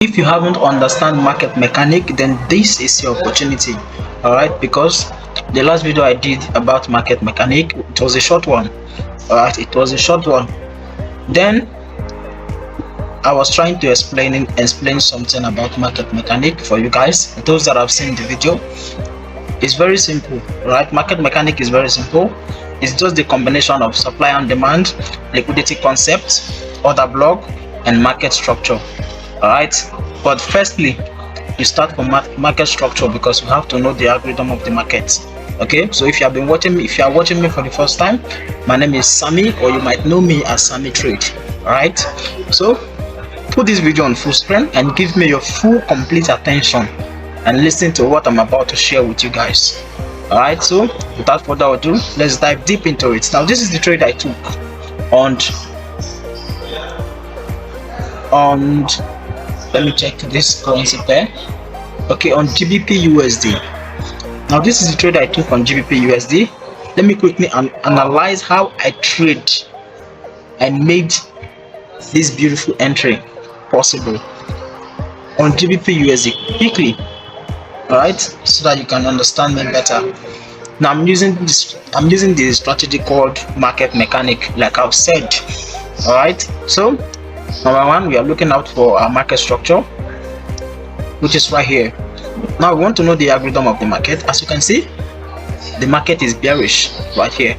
If you haven't understand market mechanic, then this is your opportunity. All right, because the last video I did about market mechanic, it was a short one. All right, it was a short one. Then I was trying to explain something about market mechanic for you guys, those that have seen the video. It's very simple, right? Market mechanic is very simple. It's just the combination of supply and demand, liquidity concept, order block, and market structure. All right, but firstly, you start from market structure because you have to know the algorithm of the market. Okay, so if you are watching me for the first time, my name is Sammy, or you might know me as Sammy Trade. All right, so put this video on full screen and give me your full complete attention and listen to what I'm about to share with you guys. All right, so without further ado, let's dive deep into it. Now, this is the trade I took on let me check this currency pair. Okay, on GBP USD. Now, this is the trade I took on GBP USD. Let me quickly analyze how I trade and made this beautiful entry possible on GBP USD quickly. All right, so that you can understand me better. Now, I'm using the strategy called market mechanic, like I've said. All right, so number one, we are looking out for our market structure, which is right here. Now we want to know the algorithm of the market. As you can see, the market is bearish right here.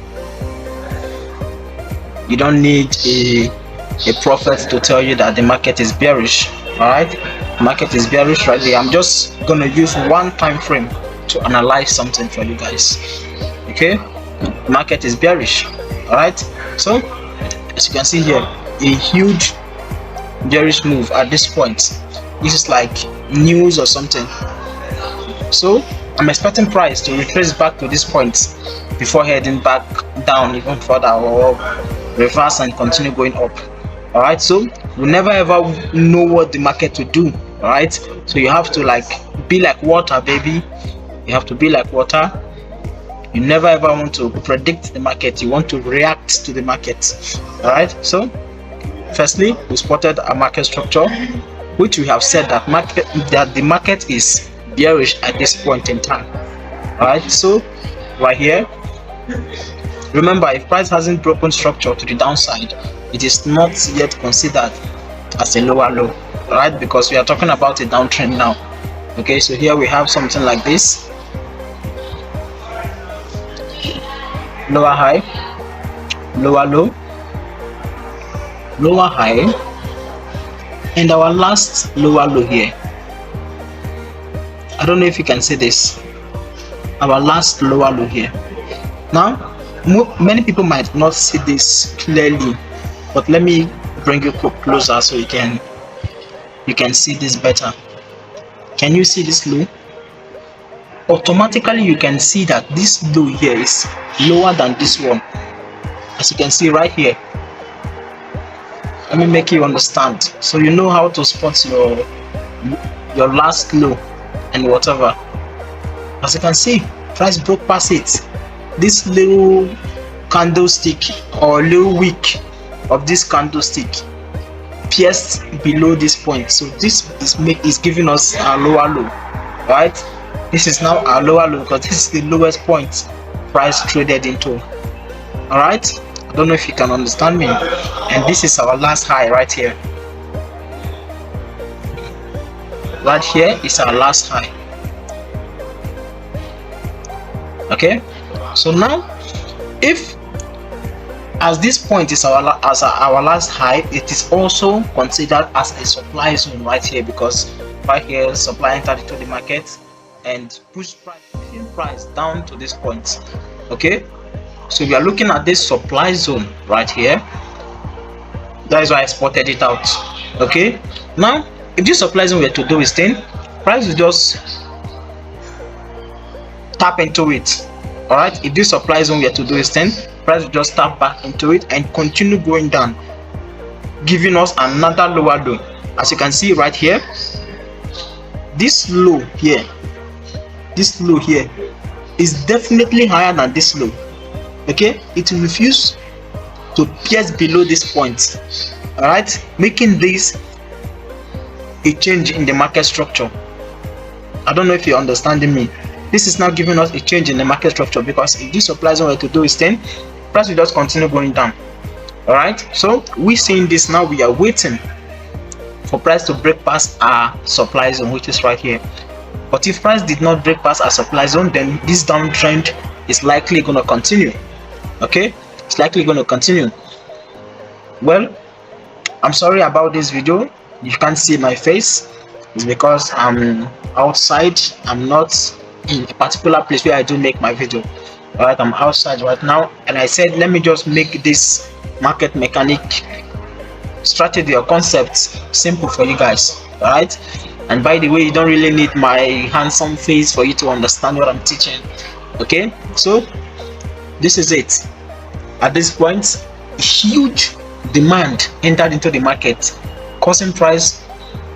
You don't need a prophet to tell you that the market is bearish. All right, market is bearish right there. I'm just gonna use one time frame to analyze something for you guys. Okay, market is bearish. All right, so as you can see here, a huge bearish move at this point. This is like news or something. So I'm expecting price to retrace back to this point before heading back down even further, or reverse and continue going up. All right, so we never ever know what the market will do. All right, so you have to be like water, baby. You have to be like water. You never ever want to predict the market. You want to react to the market. All right, so firstly, we spotted a market structure, which we have said that the market is bearish at this point in time. All right, so right here, remember, if price hasn't broken structure to the downside, it is not yet considered as a lower low. All right, because we are talking about a downtrend now. Okay, so here we have something like this: lower high, lower low, lower high, and our last lower low here. I don't know if you can see this, our last lower low here. Now, many people might not see this clearly, but let me bring you closer so you can see this better. Can you see this low? Automatically you can see that this low here is lower than this one, as you can see right here. Let me make you understand, so you know how to spot your last low and whatever. As you can see, price broke past it. This little candlestick or little wick of this candlestick pierced below this point, so this is giving us our lower low. Right, this is now our lower low because this is the lowest point price traded into. All right, I don't know if you can understand me. And this is our last high right here. Right here is our last high. Okay, so now, if as this point is our last high, it is also considered as a supply zone right here, because right here supply entered into the market and pushed price down to this point. Okay, so we are looking at this supply zone right here. That is why I spotted it out. Okay, now if this supply zone were to do its thing, price will just tap into it. All right, if this supply zone were to do its thing, price will just tap back into it and continue going down, giving us another lower low. As you can see right here, this low here is definitely higher than this low. Okay, it will refuse to pierce below this point. All right, making this a change in the market structure. I don't know if you're understanding me. This is now giving us a change in the market structure, because if this supply zone were to do its thing, price will just continue going down. All right, so we seeing this now. We are waiting for price to break past our supply zone, which is right here. But if price did not break past our supply zone, then this downtrend is likely going to continue. Okay, it's likely going to continue. Well, I'm sorry about this video. You can't see my face. It's because I'm outside. I'm not in a particular place where I do make my video. All right, I'm outside right now, and I said let me just make this market mechanic strategy or concept simple for you guys. All right, and by the way, you don't really need my handsome face for you to understand what I'm teaching. Okay, so this is it. At this point, huge demand entered into the market, causing price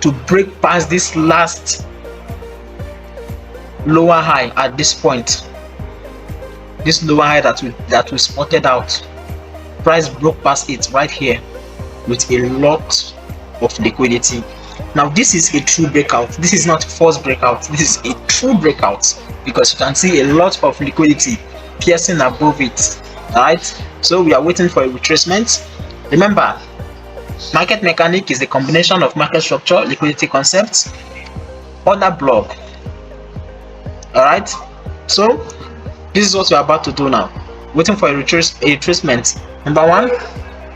to break past this last lower high. At this point, this lower high that we spotted out, price broke past it right here with a lot of liquidity. Now this is a true breakout. This is not false breakout. This is a true breakout, because you can see a lot of liquidity piercing above it. All right, so we are waiting for a retracement. Remember, market mechanic is the combination of market structure, liquidity concepts, order block. All right, so this is what we are about to do now. Waiting for a retracement. Number one,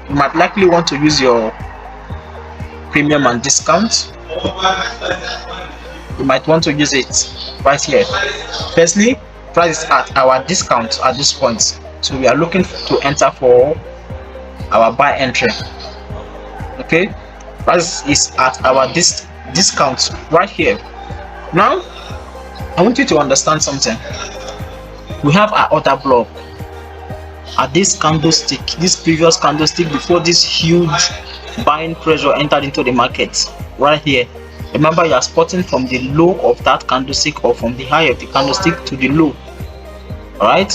you might likely want to use your premium and discount. You might want to use it right here. Firstly, price is at our discount at this point, so we are looking to enter for our buy entry. Okay, price is at our discount right here. Now I want you to understand something. We have our order block at this candlestick, this previous candlestick before this huge buying pressure entered into the market right here. Remember, you are spotting from the low of that candlestick, or from the high of the candlestick to the low. All right,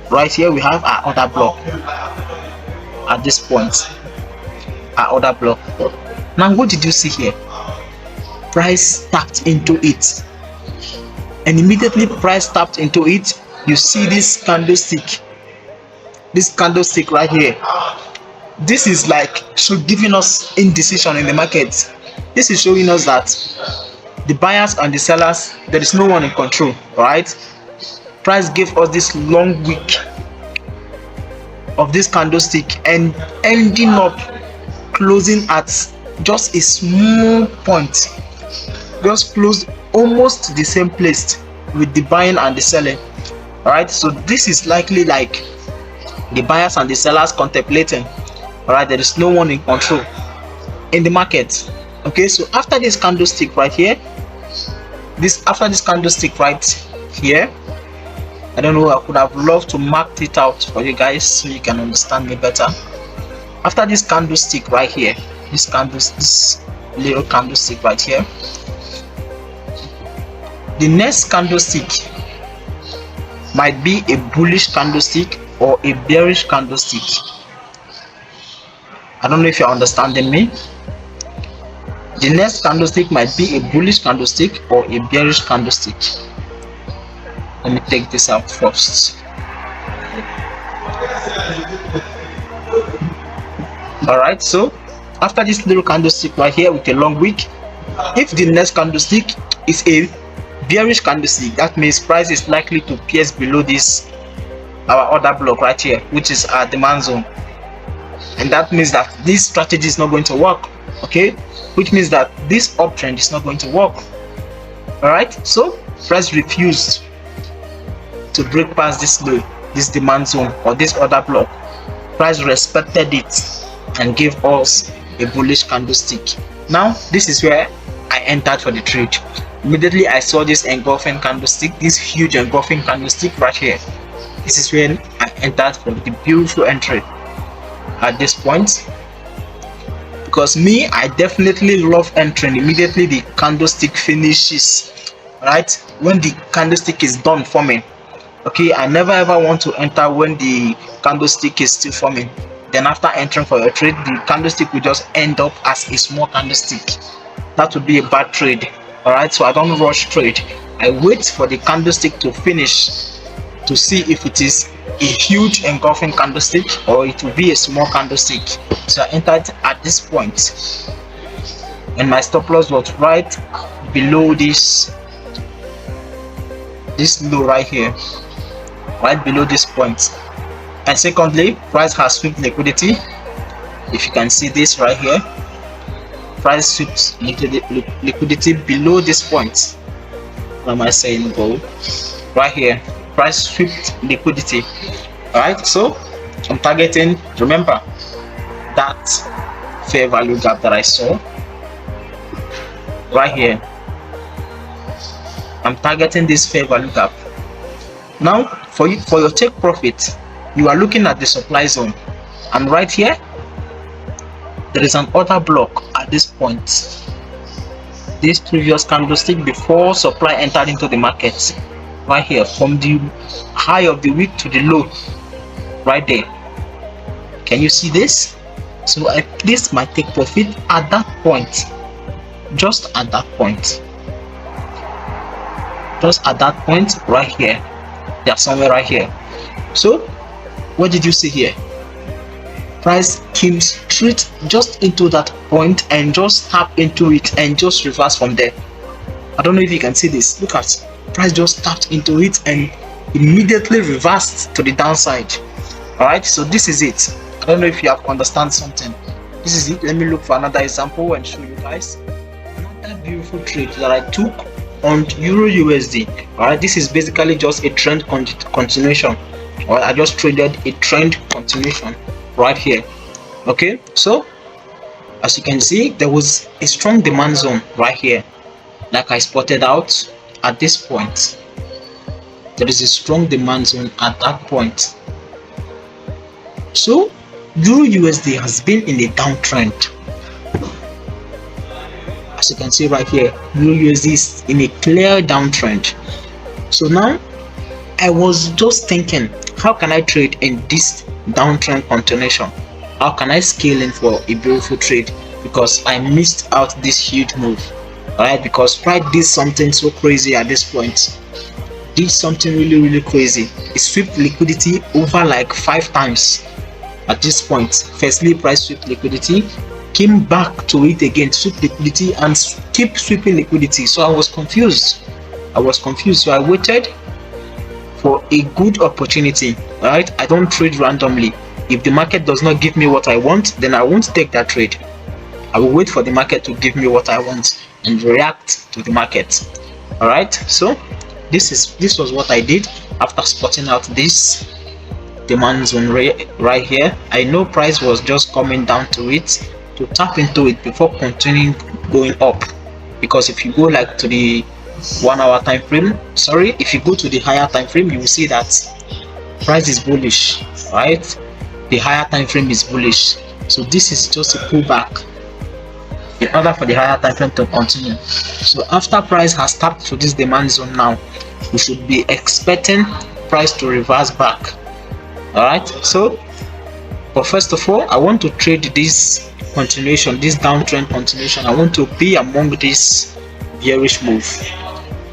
right here we have our order block. At this point, our order block. Now what did you see here? Price tapped into it, and immediately price tapped into it, you see this candlestick right here. This is like giving us indecision in the market. This is showing us that the buyers and the sellers, there is no one in control. Right, price gave us this long wick of this candlestick and ending up closing at just a small point, just closed almost the same place with the buying and the selling. All right, so this is likely like the buyers and the sellers contemplating. All right, there is no one in control in the market. Okay, so after this candlestick right here, after this candlestick right here, I don't know, I could have loved to mark it out for you guys so you can understand me better. After this candlestick right here, this little candlestick right here, the next candlestick might be a bullish candlestick or a bearish candlestick. I don't know if you're understanding me. The next candlestick might be a bullish candlestick or a bearish candlestick. Let me take this out first. Alright, so after this little candlestick right here with a long wick, if the next candlestick is a bearish candlestick, that means price is likely to pierce below this our order block right here, which is our demand zone, and that means that this strategy is not going to work. Okay, which means that this uptrend is not going to work. All right, so price refused to break past this low, this demand zone or this order block. Price respected it and gave us a bullish candlestick. Now this is where I entered for the trade. Immediately I saw this engulfing candlestick, this huge engulfing candlestick right here. This is when I entered for the beautiful entry at this point, because me, I definitely love entering immediately the candlestick finishes. Right, when the candlestick is done forming. Okay, I never ever want to enter when the candlestick is still forming. Then after entering for your trade, the candlestick will just end up as a small candlestick. that would be a bad trade. All right, so I don't rush trade. I wait for the candlestick to finish to see if it is a huge engulfing candlestick or it will be a small candlestick. So I entered at this point, and my stop loss was right below this low right here, right below this point. And secondly, price has swept liquidity. If you can see this right here, price sweeps liquidity below this point. What am I saying? Go right here, price swept liquidity. All right, so I'm targeting, remember that fair value gap that I saw right here. I'm targeting this fair value gap. Now for your take profit, you are looking at the supply zone, and right here there is an order block at this point, this previous candlestick before supply entered into the market. Right here, from the high of the week to the low, right there. Can you see this? So I placed my take profit at that point, just at that point, right here. They are somewhere right here. So what did you see here? Price came straight just into that point and just tap into it and just reverse from there. I don't know if you can see this. Look at price just tapped into it and immediately reversed to the downside. All right, so this is it. I don't know if you have understand something. This is it. Let me look for another example and show you guys another beautiful trade that I took on Euro USD. All right, this is basically just a trend continuation. All right, I just traded a trend continuation right here. Okay, so as you can see, there was a strong demand zone right here, like I spotted out at this point. There is a strong demand zone at that point. So Euro USD has been in a downtrend. As you can see right here, Euro USD is in a clear downtrend. So now I was just thinking, how can I trade in this downtrend continuation? How can I scale in for a beautiful trade? Because I missed out this huge move. Alright, because price did something so crazy at this point. Did something really crazy. It swept liquidity over like 5 times at this point. Firstly, price swept liquidity, came back to it again, swept liquidity, and keep sweeping liquidity. So I was confused. So I waited for a good opportunity. Alright, I don't trade randomly. If the market does not give me what I want, then I won't take that trade. I will wait for the market to give me what I want and react to the market. Alright, so this was what I did after spotting out this demand zone right here. I know price was just coming down to it to tap into it before continuing going up, because if you go like to the 1 hour time frame, if you go to the higher time frame, you will see that price is bullish. Right, the higher time frame is bullish. So this is just a pullback in order for the higher time frame to continue. So after price has tapped to this demand zone, now we should be expecting price to reverse back. All right, so but first of all, I want to trade this continuation, this downtrend continuation. I want to be among this bearish move.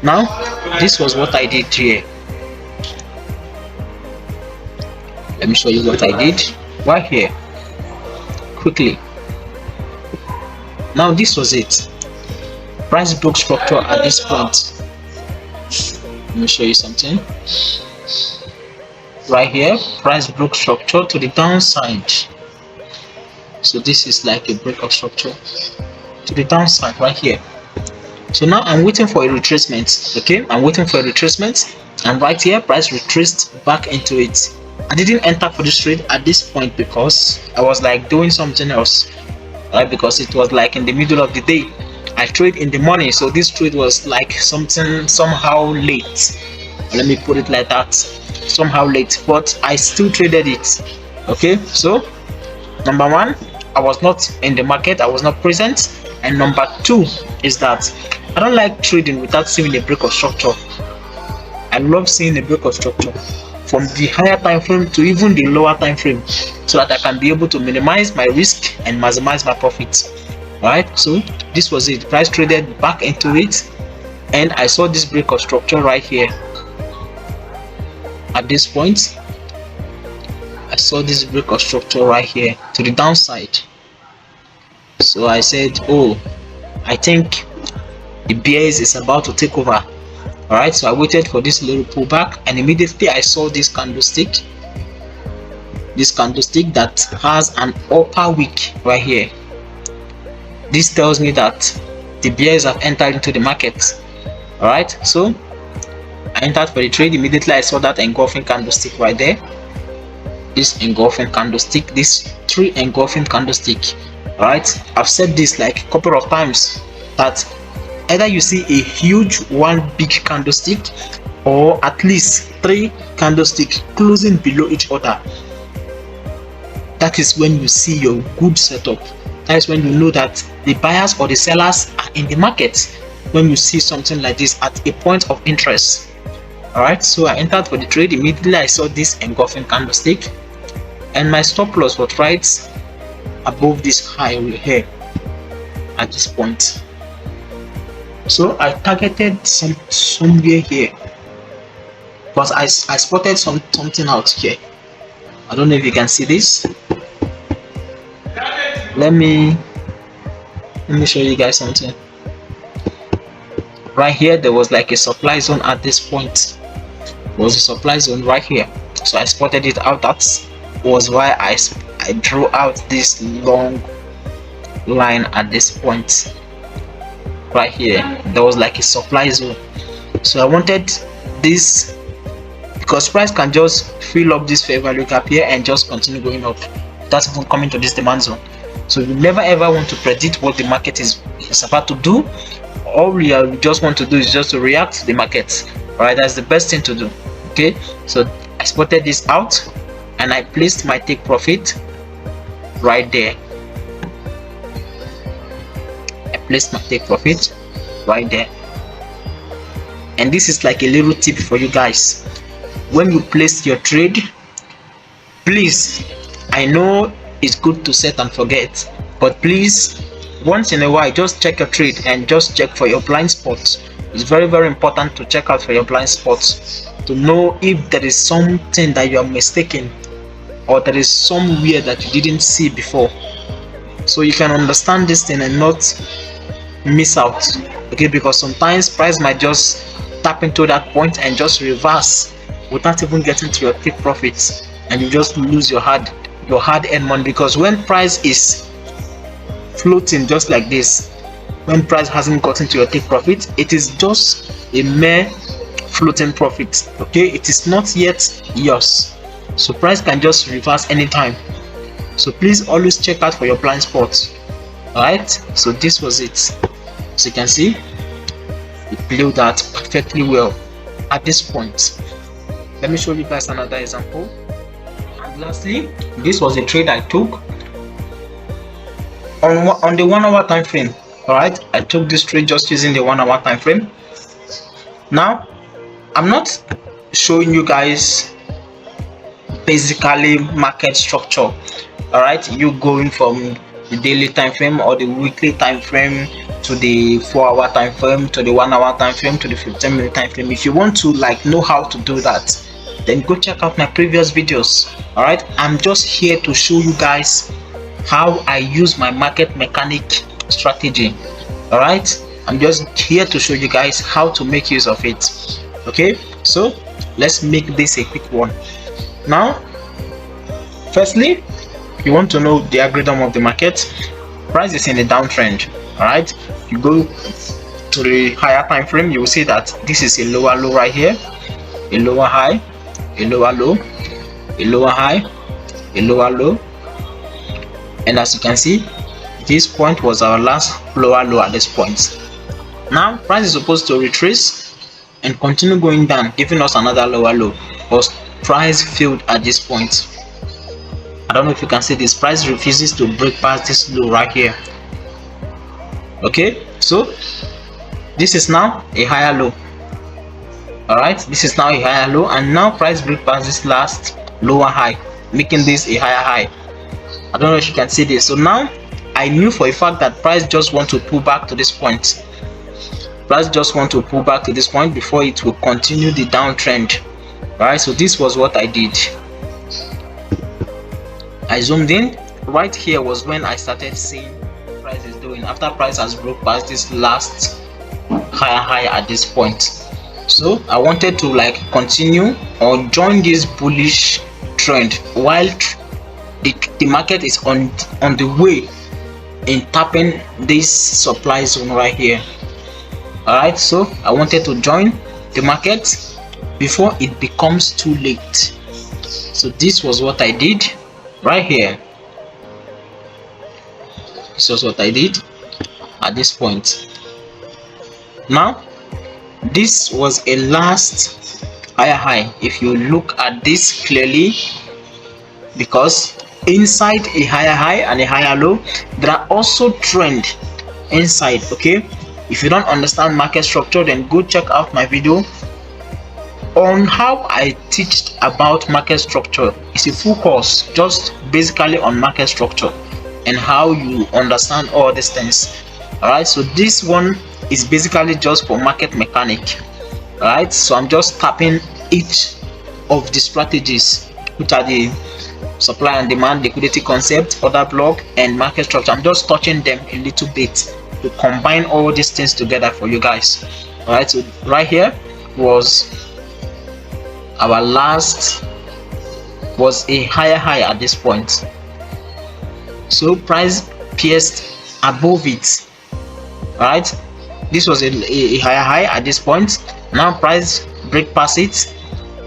Now this was what I did here. Let me show you what I did right here quickly. Now this was it. Price broke structure at this point. Let me show you something right here. Price broke structure to the downside. So this is like a break of structure to the downside right here. So now I'm waiting for a retracement. Okay, I'm waiting for a retracement, and right here price retraced back into it. I didn't enter for this trade at this point because I was like doing something else, right? Because it was like in the middle of the day. I trade in the morning, so this trade was like somehow late. Let me put it like that, somehow late, but I still traded it. Okay, so number one, I was not in the market, I was not present, and number two is that I don't like trading without seeing a break of structure. I love seeing a break of structure from the higher time frame to even the lower time frame, so that I can be able to minimize my risk and maximize my profits. Right, so this was it. Price traded back into it, and I saw this break of structure right here. At this point, I saw this break of structure right here to the downside. So I said, oh, I think the bears is about to take over. Alright, so I waited for this little pullback, and immediately I saw this candlestick that has an upper wick right here. This tells me that the bears have entered into the market. Alright, so I entered for the trade. Immediately I saw that engulfing candlestick right there. This engulfing candlestick, this 3 engulfing candlestick. Alright, I've said this like a couple of times that either you see a huge one big candlestick, or at least 3 candlesticks closing below each other. That is when you see your good setup. That is when you know that the buyers or the sellers are in the market. When you see something like this at a point of interest. Alright, so I entered for the trade. Immediately I saw this engulfing candlestick, and my stop loss was right above this high here at this point. So I targeted somewhere here, because I spotted something out here. I don't know if you can see this. Let me show you guys something. Right here there was like a supply zone at this point. There was a supply zone right here, so I spotted it out. That was why I drew out this long line at this point. Right here there was like a supply zone, so I wanted this, because price can just fill up this fair value gap here and just continue going up without even coming to this demand zone. So you never ever want to predict what the market is about to do. All you just want to do is just to react to the market. Alright, that's the best thing to do. Okay, so I spotted this out and I placed my take profit right there. I placed my take profit right there. And this is like a little tip for you guys. When you place your trade, please, I know it's good to set and forget, but please, once in a while, just check your trade and just check for your blind spots. It's very, very important to check out for your blind spots to know if there is something that you are mistaken, or there is somewhere that you didn't see before, so you can understand this thing and not miss out. Okay, because sometimes price might just tap into that point and just reverse without even getting to your take profits, and you just lose your hard-earned money. Because when price is floating just like this, when price hasn't gotten to your take profit, it is just a mere floating profit. Okay, it is not yet yours, so price can just reverse anytime. So please always check out for your blind spots. Alright, so this was it. As you can see, it played out perfectly well at this point. Let me show you guys another example. And lastly, this was a trade I took on the 1 hour time frame. Alright, I took this trade just using the 1 hour time frame. Now, I'm not showing you guys basically market structure. Alright, you going from the daily time frame or the weekly time frame to the 4 hour time frame to the 1 hour time frame to the 15-minute time frame. If you want to know how to do that, then go check out my previous videos. Alright, I'm just here to show you guys how I use my market mechanic strategy. Alright, I'm just here to show you guys how to make use of it. Okay, so let's make this a quick one. Now, firstly, you want to know the algorithm of the market. Price is in a downtrend. Alright, you go to the higher time frame, you will see that this is a lower low right here, a lower high, a lower low, a lower high, a lower low, and as you can see, this point was our last lower low at this point. Now price is supposed to retrace and continue going down, giving us another lower low, but price failed at this point. I don't know if you can see this. Price refuses to break past this low right here. Okay, so this is now a higher low. Alright, this is now a higher low, and now price break past this last lower high, making this a higher high. I don't know if you can see this. So now I knew for a fact that price just want to pull back to this point. Price just want to pull back to this point before it will continue the downtrend. Right, so this was what I did. I zoomed in. Right here was when I started seeing price is doing after price has broke past this last higher high at this point. So I wanted to like continue or join this bullish trend while the market is on the way in tapping this supply zone right here. All right, so I wanted to join the market before it becomes too late. So this was what I did right here. This was what I did at this point. Now this was a last higher high if you look at this clearly, because inside a higher high and a higher low there are also trend inside. Okay, if you don't understand market structure, then go check out my video on how I teach about market structure. It's a full course just basically on market structure and how you understand all these things. All right, so this one is basically just for market mechanic. All right, so I'm just tapping each of the strategies, which are the supply and demand, liquidity concept, order block, and market structure. I'm just touching them a little bit to combine all these things together for you guys. All right, so right here was our last, was a higher high at this point. So price pierced above it. All right, this was a higher high at this point. Now price break past it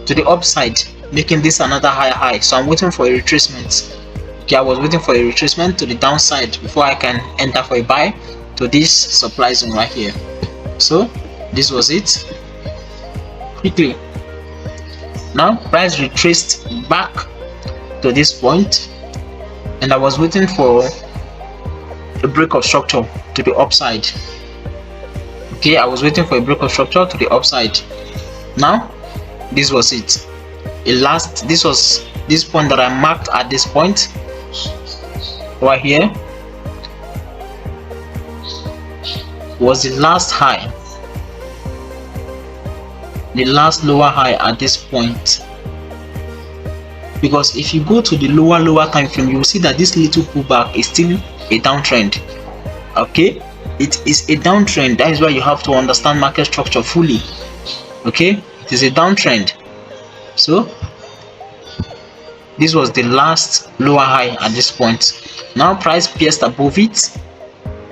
to the upside, making this another higher high. So I'm waiting for a retracement. Okay, I was waiting for a retracement to the downside before I can enter for a buy to this supply zone right here. So this was it. Quickly, now price retraced back to this point, and I was waiting for a break of structure to the upside. Okay, I was waiting for a break of structure to the upside. Now this was it. This was this point that I marked at this point right here was the last high, the last lower high at this point. Because if you go to the lower time frame, you will see that this little pullback is still a downtrend. Okay, it is a downtrend. That is why you have to understand market structure fully. Okay, it is a downtrend. So this was the last lower high at this point. Now price pierced above it,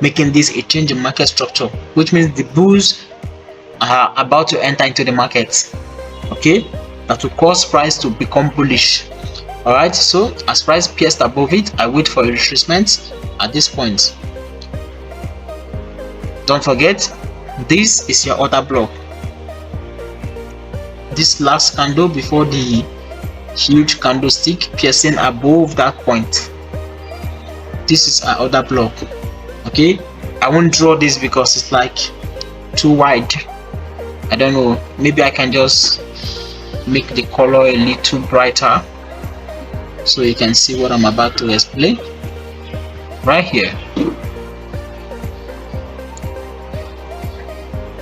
making this a change in market structure, which means the bulls are about to enter into the market. Okay, that will cause price to become bullish. All right, so as price pierced above it, I wait for a retracement at this point. Don't forget, this is your order block. This last candle before the huge candlestick piercing above that point, this is our order block. Okay, I won't draw this because it's like too wide. I don't know, maybe I can just make the color a little brighter so you can see what I'm about to explain right here.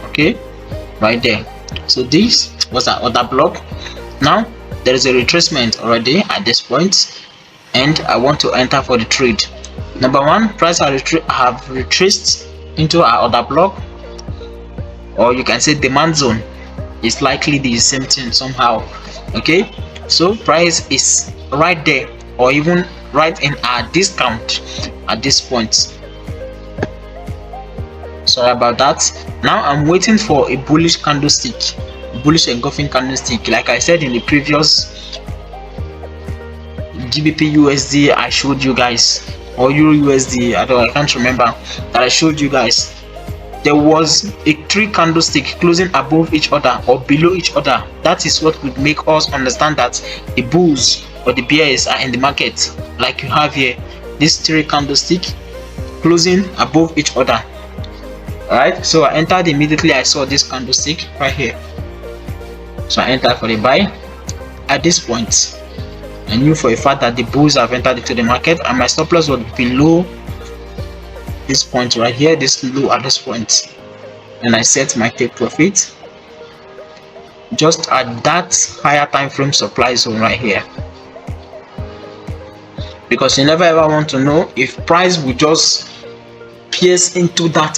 Okay, right there. So this was our order block. Now there is a retracement already at this point, and I want to enter for the trade. Number one, price have retraced into our order block, or you can say demand zone. It's likely the same thing somehow. Okay, so price is right there, or even right in our discount at this point. Sorry about that. Now I'm waiting for a bullish candlestick, bullish engulfing candlestick. Like I said in the previous GBP USD I showed you guys, or Euro USD, I can't remember, that I showed you guys. There was a 3 candlestick closing above each other or below each other. That is what would make us understand that the bulls or the bears are in the market. Like you have here, this 3 candlestick closing above each other. Alright, so I entered immediately. I saw this candlestick right here, so I entered for the buy. At this point, I knew for a fact that the bulls have entered into the market, and my stop loss was below this point right here, this low at this point, and I set my take profit just at that higher time frame supply zone right here, because you never ever want to know if price will just pierce into that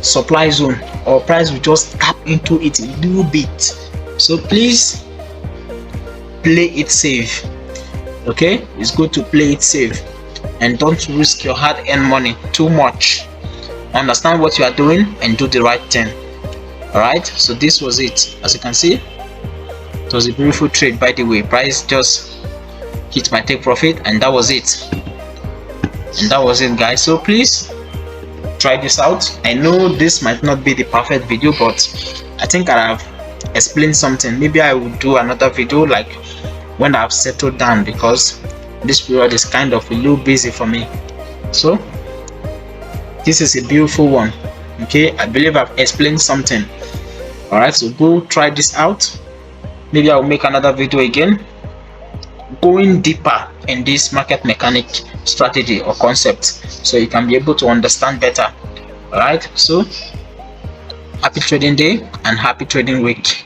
supply zone or price will just tap into it a little bit. So please play it safe. Okay, it's good to play it safe and don't risk your hard-earned money too much. Understand what you are doing and do the right thing. All right, so this was it. As you can see, it was a beautiful trade, by the way. Price just hit my take profit, and that was it. And that was it, guys. So please try this out. I know this might not be the perfect video, but I think I have explained something. Maybe I will do another video like when I've settled down, because this period is kind of a little busy for me. So this is a beautiful one. Okay, I believe I've explained something. All right, so go try this out. Maybe I'll make another video again going deeper in this market mechanic strategy or concept, so you can be able to understand better. All right, so happy trading day and happy trading week.